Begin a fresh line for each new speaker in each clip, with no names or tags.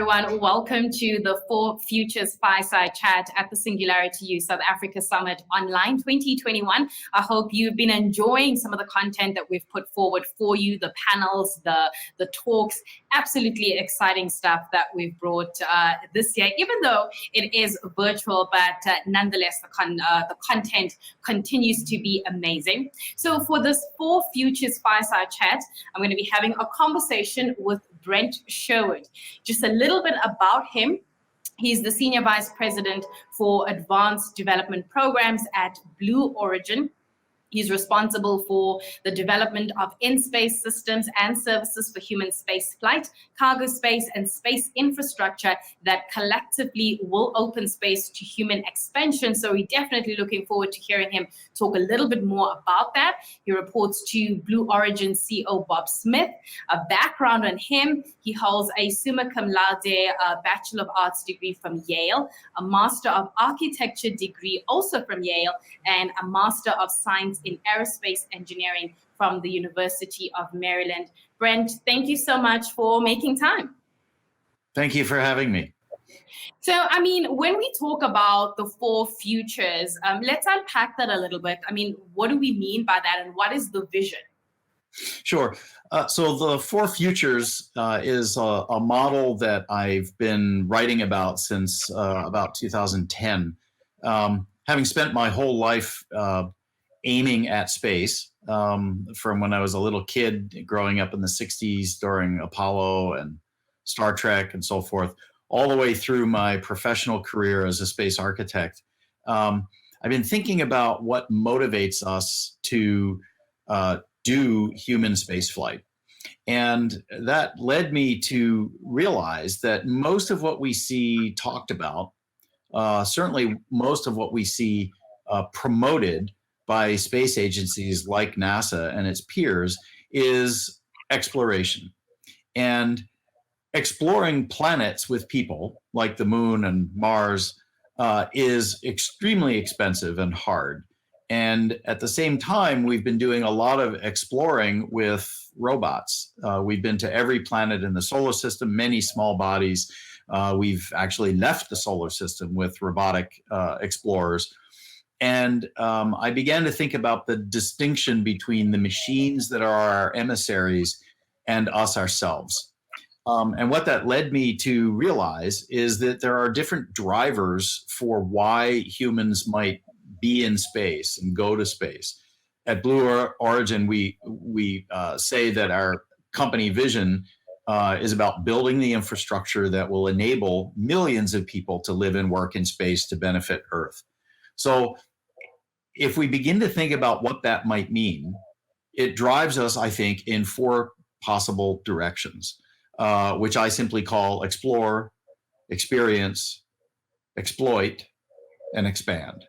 everyone. Welcome to the Four Futures Fireside Chat at the SingularityU South Africa Summit Online 2021. I hope you've been enjoying some of the content that we've put forward for you, the panels, the talks, absolutely exciting stuff that we've brought this year, even though it is virtual, but nonetheless, the content continues to be amazing. So for this Four Futures Fireside Chat, I'm going to be having a conversation with Brent Sherwood. Just a little bit about him. He's the Senior Vice President for Advanced Development Programs at Blue Origin. He's responsible for the development of in-space systems and services for human space flight, cargo space, and space infrastructure that collectively will open space to human expansion. So we're definitely looking forward to hearing him talk a little bit more about that. He reports to Blue Origin CEO Bob Smith. A background on him, he holds a summa cum laude Bachelor of Arts degree from Yale, a Master of Architecture degree also from Yale, and a Master of Science in Aerospace Engineering from the University of Maryland. Brent, thank you so much for making time.
Thank you for having me.
So, I mean, when we talk about the four futures, let's unpack that a little bit. I mean, what do we mean by that, and what is the vision?
Sure. So the Four Futures is a model that I've been writing about since about 2010. Having spent my whole life aiming at space, from when I was a little kid growing up in the 60s during Apollo and Star Trek and so forth, all the way through my professional career as a space architect. I've been thinking about what motivates us to do human spaceflight. And that led me to realize that most of what we see talked about, certainly most of what we see promoted by space agencies like NASA and its peers, is exploration. And exploring planets with people, like the moon and Mars, is extremely expensive and hard. And at the same time, we've been doing a lot of exploring with robots. We've been to every planet in the solar system, many small bodies. We've actually left the solar system with robotic explorers. And I began to think about the distinction between the machines that are our emissaries and us ourselves. And what that led me to realize is that there are different drivers for why humans might be in space and go to space. At Blue Origin, we say that our company vision is about building the infrastructure that will enable millions of people to live and work in space to benefit Earth. So if we begin to think about what that might mean, it drives us, I think, in four possible directions, which I simply call explore, experience, exploit, and expand.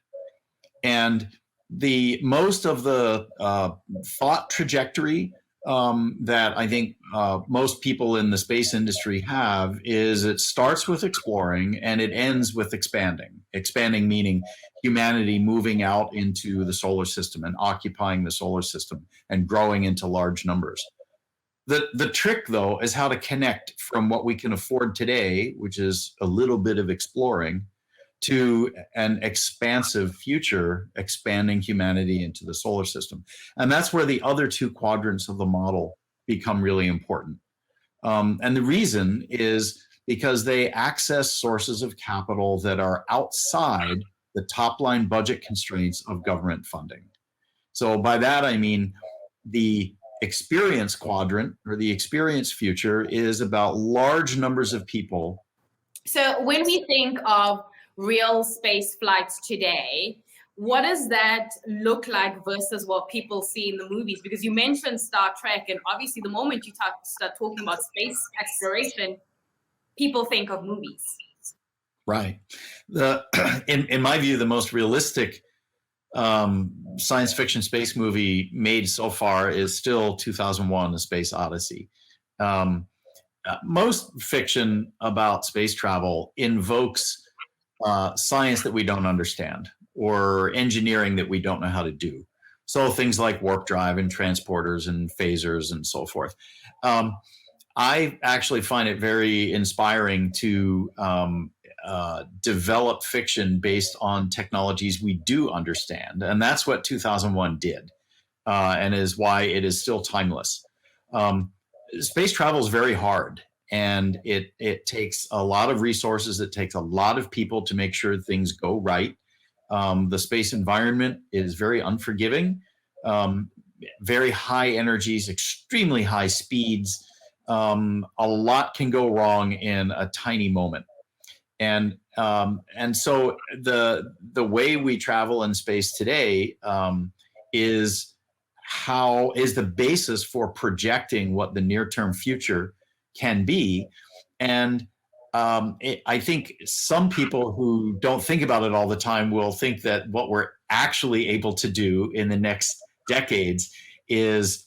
And the most of the thought trajectory that I think most people in the space industry have is it starts with exploring and it ends with expanding. Expanding meaning humanity moving out into the solar system and occupying the solar system and growing into large numbers. The trick, though, is how to connect from what we can afford today, which is a little bit of exploring, to an expansive future, expanding humanity into the solar system. And that's where the other two quadrants of the model become really important. And the reason is because they access sources of capital that are outside the top-line budget constraints of government funding. So by that, I mean the experience quadrant or the experience future is about large numbers of people.
So when we think of real space flights today, what does that look like versus what people see in the movies? Because you mentioned Star Trek, and obviously the moment you start talking about space exploration, people think of movies.
Right. In my view, the most realistic science fiction space movie made so far is still 2001: A Space Odyssey. Most fiction about space travel invokes science that we don't understand or engineering that we don't know how to do. So things like warp drive and transporters and phasers and so forth. I actually find it very inspiring to develop fiction based on technologies we do understand. And that's what 2001 did, and is why it is still timeless. Space travel is very hard, and it takes a lot of resources. It takes a lot of people to make sure things go right. The space environment is very unforgiving, very high energies, extremely high speeds. A lot can go wrong in a tiny moment. And so the way we travel in space today is the basis for projecting what the near-term future can be. And I think some people who don't think about it all the time will think that what we're actually able to do in the next decades is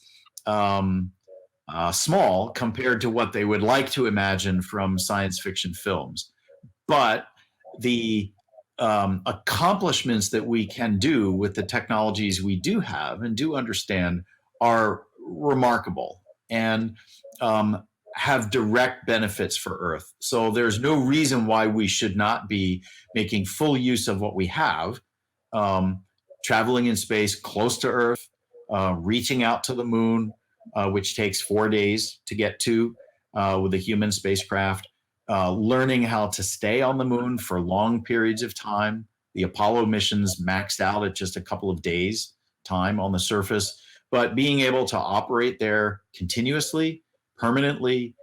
small compared to what they would like to imagine from science fiction films. But the accomplishments that we can do with the technologies we do have and do understand are remarkable and have direct benefits for Earth. So there's no reason why we should not be making full use of what we have, traveling in space close to Earth, reaching out to the moon, which takes 4 days to get to with a human spacecraft. Learning how to stay on the moon for long periods of time. The Apollo missions maxed out at just a couple of days time on the surface, but being able to operate there continuously, permanently,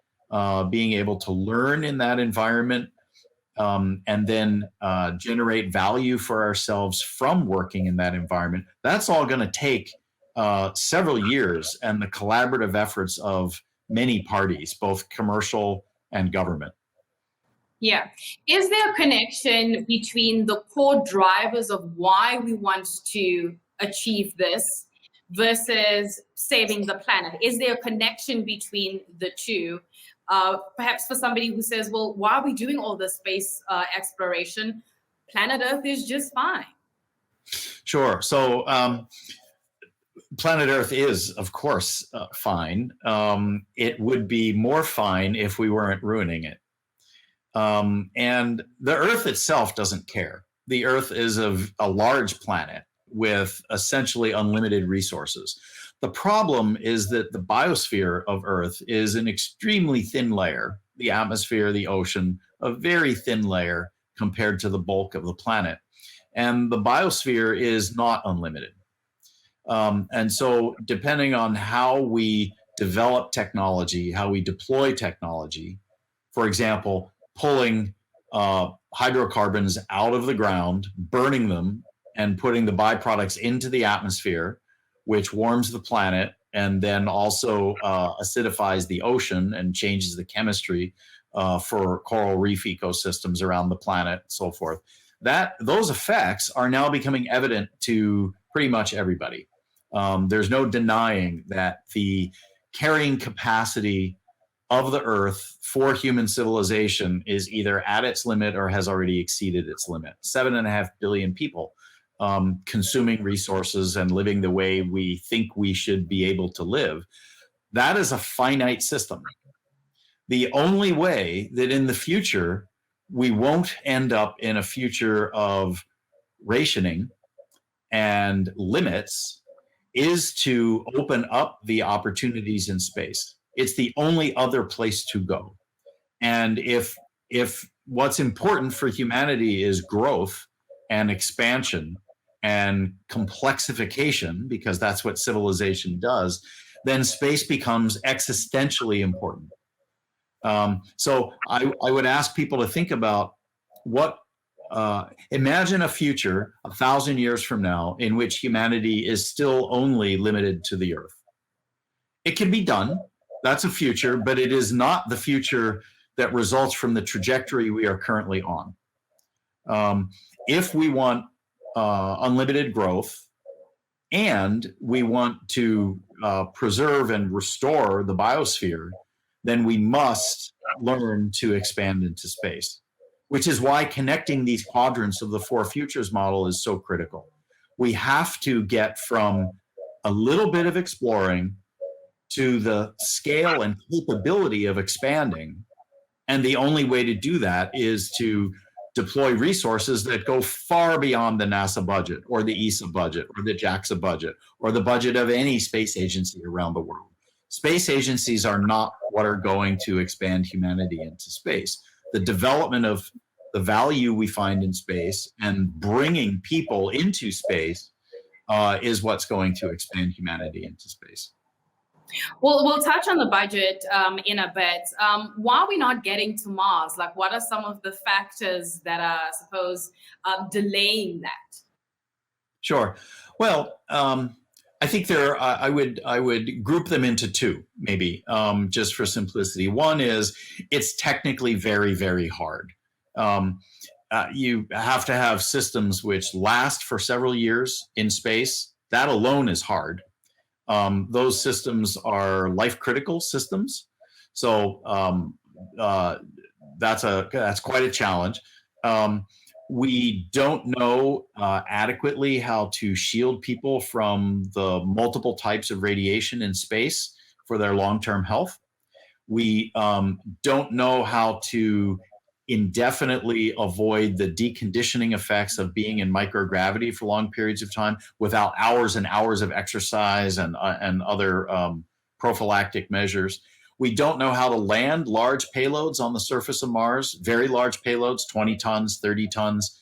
being able to learn in that environment, and then generate value for ourselves from working in that environment, that's all going to take several years and the collaborative efforts of many parties, both commercial and government.
Yeah. Is there a connection between the core drivers of why we want to achieve this versus saving the planet? Is there a connection between the two? Perhaps for somebody who says, well, why are we doing all this space exploration? Planet Earth is just fine.
Sure. So planet Earth is, of course, fine. It would be more fine if we weren't ruining it. And the Earth itself doesn't care. The Earth is a large planet with essentially unlimited resources. The problem is that the biosphere of Earth is an extremely thin layer. The atmosphere, the ocean, a very thin layer compared to the bulk of the planet. And the biosphere is not unlimited. And so depending on how we develop technology, how we deploy technology, for example, pulling hydrocarbons out of the ground, burning them, and putting the byproducts into the atmosphere, which warms the planet and then also acidifies the ocean and changes the chemistry for coral reef ecosystems around the planet, and so forth. Those effects are now becoming evident to pretty much everybody. There's no denying that the carrying capacity of the Earth for human civilization is either at its limit or has already exceeded its limit. 7.5 billion people consuming resources and living the way we think we should be able to live. That is a finite system. The only way that in the future we won't end up in a future of rationing and limits is to open up the opportunities in space. It's the only other place to go. And if what's important for humanity is growth and expansion and complexification, because that's what civilization does, then space becomes existentially important. So I would ask people to think about imagine a future 1,000 years from now in which humanity is still only limited to the Earth. It can be done. That's a future, but it is not the future that results from the trajectory we are currently on. If we want unlimited growth and we want to preserve and restore the biosphere, then we must learn to expand into space, which is why connecting these quadrants of the four futures model is so critical. We have to get from a little bit of exploring to the scale and capability of expanding. And the only way to do that is to deploy resources that go far beyond the NASA budget or the ESA budget or the JAXA budget or the budget of any space agency around the world. Space agencies are not what are going to expand humanity into space. The development of the value we find in space and bringing people into space is what's going to expand humanity into space.
Well, we'll touch on the budget in a bit. Why are we not getting to Mars? Like, what are some of the factors that are, I suppose, delaying that?
Sure. Well, I think I would group them into two, maybe, just for simplicity. One is it's technically very, very hard. You have to have systems which last for several years in space. That alone is hard. Those systems are life-critical systems, so that's quite a challenge. We don't know adequately how to shield people from the multiple types of radiation in space for their long-term health. We don't know how to indefinitely avoid the deconditioning effects of being in microgravity for long periods of time without hours and hours of exercise and other prophylactic measures. We don't know how to land large payloads on the surface of Mars, very large payloads, 20 tons, 30 tons.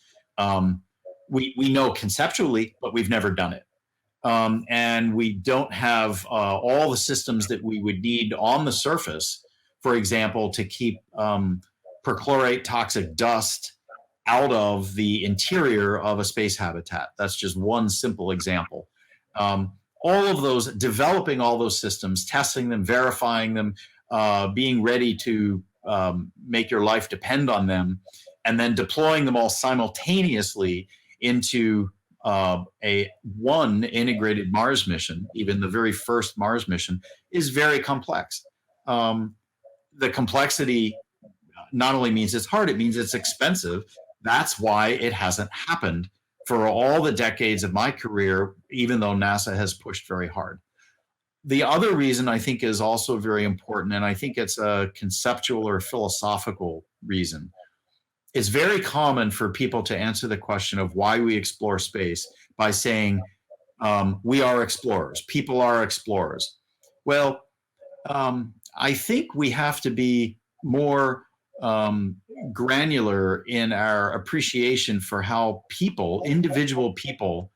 We know conceptually, but we've never done it. And we don't have all the systems that we would need on the surface, for example, to keep perchlorate toxic dust out of the interior of a space habitat. That's just one simple example. All of those, developing all those systems, testing them, verifying them, being ready to make your life depend on them, and then deploying them all simultaneously into one integrated Mars mission, even the very first Mars mission, is very complex. The complexity not only means it's hard, it means it's expensive. That's why it hasn't happened for all the decades of my career, even though NASA has pushed very hard. The other reason I think is also very important, and I think it's a conceptual or philosophical reason. It's very common for people to answer the question of why we explore space by saying, we are explorers, people are explorers. Well, I think we have to be more granular in our appreciation for how individual people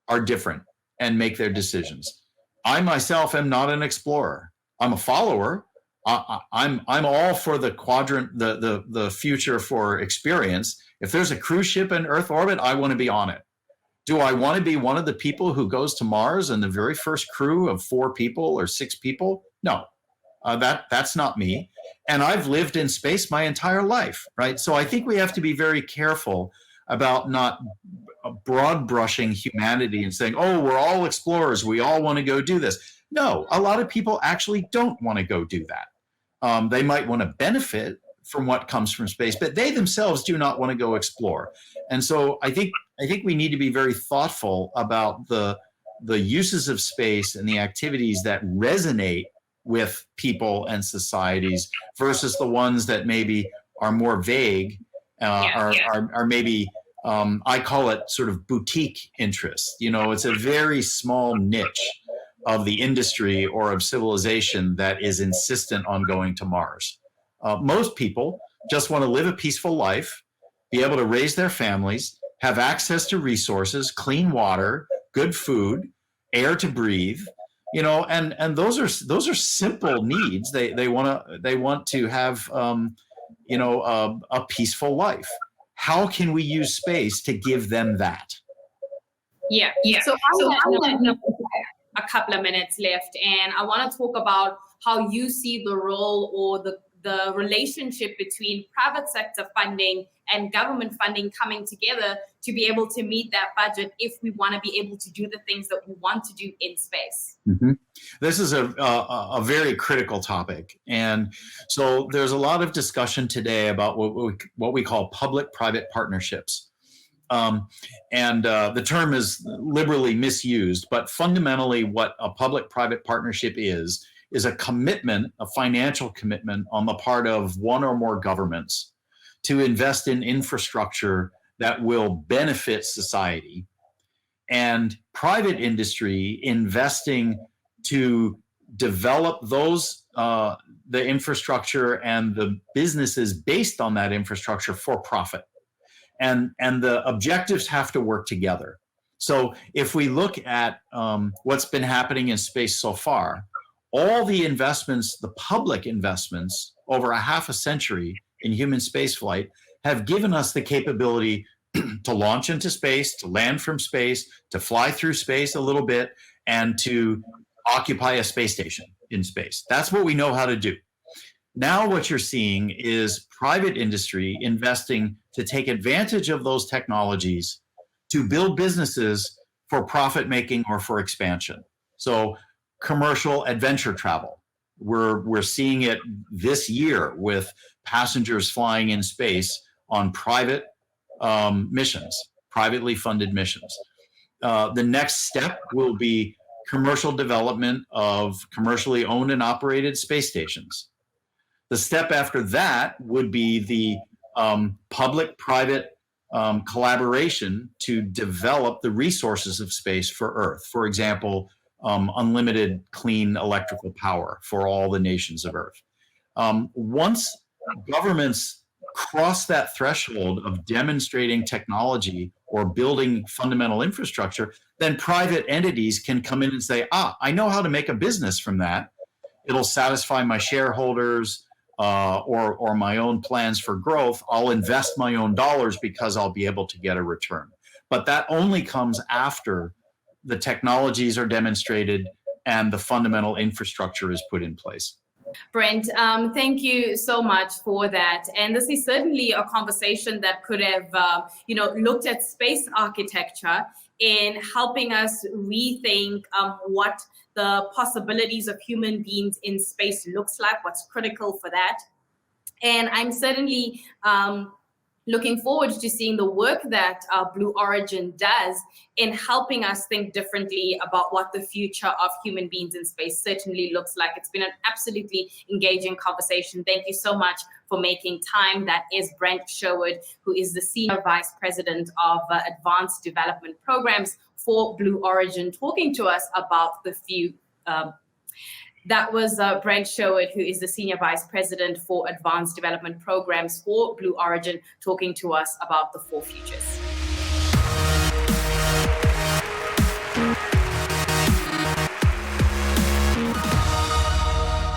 are different and make their decisions. I myself am not an explorer. I'm a follower. I'm all for the quadrant, the future for experience. If there's a cruise ship in Earth orbit, I want to be on it. Do I want to be one of the people who goes to Mars and the very first crew of 4 people or 6 people? No, that's not me. And I've lived in space my entire life, right? So I think we have to be very careful about not broad brushing humanity and saying, oh, we're all explorers, we all want to go do this. No, a lot of people actually don't want to go do that. They might want to benefit from what comes from space, but they themselves do not want to go explore. And so I think we need to be very thoughtful about the uses of space and the activities that resonate with people and societies versus the ones that maybe are more vague, are maybe, I call it sort of boutique interests. You know, it's a very small niche of the industry or of civilization that is insistent on going to Mars. Most people just want to live a peaceful life, be able to raise their families, have access to resources, clean water, good food, air to breathe. You know, and those are simple needs. They want to have a peaceful life. How can we use space to give them that?
Yeah. So I have a couple of minutes left, and I want to talk about how you see the role or the relationship between private sector funding and government funding coming together to be able to meet that budget if we want to be able to do the things that we want to do in space.
Mm-hmm. This is a very critical topic. And so there's a lot of discussion today about what we call public-private partnerships. And the term is liberally misused, but fundamentally what a public-private partnership is is a commitment, a financial commitment on the part of one or more governments to invest in infrastructure that will benefit society, and private industry investing to develop those the infrastructure and the businesses based on that infrastructure for profit. And the objectives have to work together. So if we look at what's been happening in space so far, all the investments, the public investments over a half a century in human spaceflight have given us the capability to launch into space, to land from space, to fly through space a little bit, and to occupy a space station in space. That's what we know how to do. Now what you're seeing is private industry investing to take advantage of those technologies to build businesses for profit making or for expansion. So commercial adventure travel, we're seeing it this year with passengers flying in space on private missions, privately funded missions. The next step will be commercial development of commercially owned and operated space stations. The step after that would be the public-private collaboration to develop the resources of space for Earth. For example, unlimited clean electrical power for all the nations of Earth. Once governments cross that threshold of demonstrating technology or building fundamental infrastructure, then private entities can come in and say, I know how to make a business from that. It'll satisfy my shareholders or my own plans for growth. I'll invest my own dollars because I'll be able to get a return. But that only comes after the technologies are demonstrated and the fundamental infrastructure is put in place.
Brent, thank you so much for that. And this is certainly a conversation that could have, looked at space architecture in helping us rethink what the possibilities of human beings in space looks like, what's critical for that. And I'm certainly looking forward to seeing the work that Blue Origin does in helping us think differently about what the future of human beings in space certainly looks like. It's been an absolutely engaging conversation. Thank you so much for making time. That is Brent Sherwood, who is the Senior Vice President of Advanced Development Programs for Blue Origin, talking to us about the few. That was Brent Sherwood, who is the Senior Vice President for Advanced Development Programs for Blue Origin, talking to us about the 4 futures.